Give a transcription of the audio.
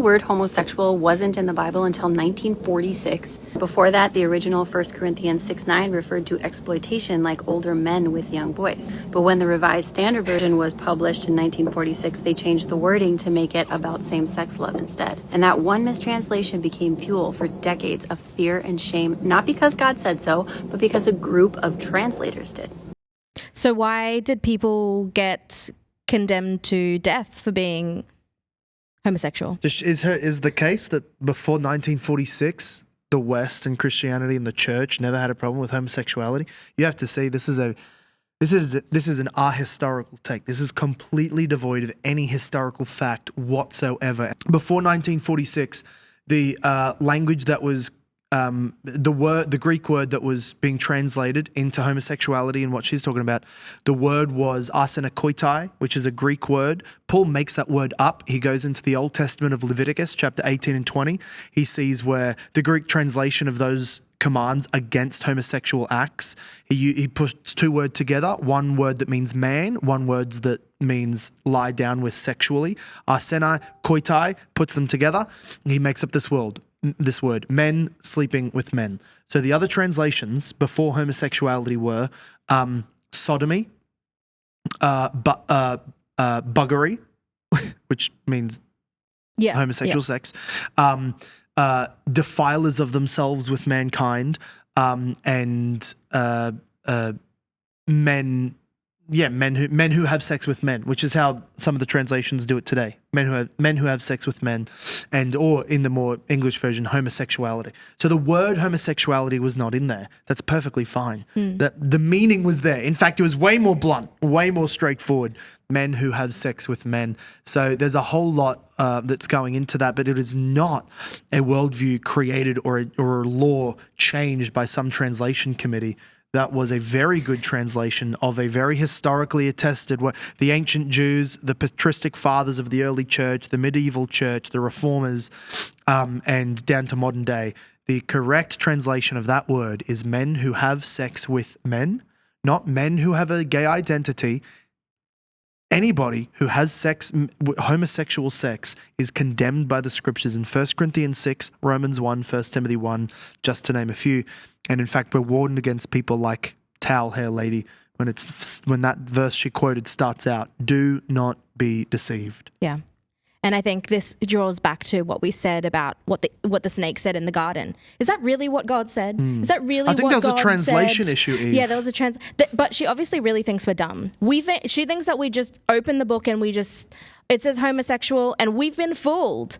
the word homosexual wasn't in the Bible until 1946. Before that, the original 1 Corinthians 6:9 referred to exploitation like older men with young boys. But when the Revised Standard Version was published in 1946, they changed the wording to make it about same-sex love instead. And that one mistranslation became fuel for decades of fear and shame, not because God said so, but because a group of translators did. So why did people get condemned to death for being homosexual? Is the case that before 1946, the West and Christianity and the church never had a problem with homosexuality? You have to see this is an ahistorical take. This is completely devoid of any historical fact whatsoever. Before 1946, the language that was the Greek word that was being translated into homosexuality and what she's talking about, the word was arsenekoitai, which is a Greek word. Paul makes that word up. He goes into the Old Testament of Leviticus, chapter 18 and 20. He sees where the Greek translation of those commands against homosexual acts, he puts two words together, one word that means man, one word that means lie down with sexually. Arsenekoitai puts them together. He makes up this word, men sleeping with men. So the other translations before homosexuality were sodomy, buggery, which means homosexual sex, defilers of themselves with mankind, and men who have sex with men, which is how some of the translations do it today. Men who have sex with men, or in the more English version, homosexuality. So the word homosexuality was not in there. That's perfectly fine. The meaning was there. In fact, it was way more blunt, way more straightforward. Men who have sex with men. So there's a whole lot that's going into that, but it is not a worldview created or a law changed by some translation committee. That was a very good translation of a very historically attested, the ancient Jews, the patristic fathers of the early church, the medieval church, the reformers, and down to modern day. The correct translation of that word is men who have sex with men, not men who have a gay identity. Anybody who has sex, homosexual sex, is condemned by the scriptures in 1 Corinthians 6, Romans 1, 1 Timothy 1, just to name a few. And in fact, we're warned against people like Towel Hair Lady when that verse she quoted starts out, do not be deceived. Yeah. And I think this draws back to what we said about what the snake said in the garden. Is that really what God said? Is that really what God said? I think there was a translation issue, Eve. Yeah, there was a but she obviously really thinks we're dumb. She thinks that we just open the book and it says homosexual, and we've been fooled.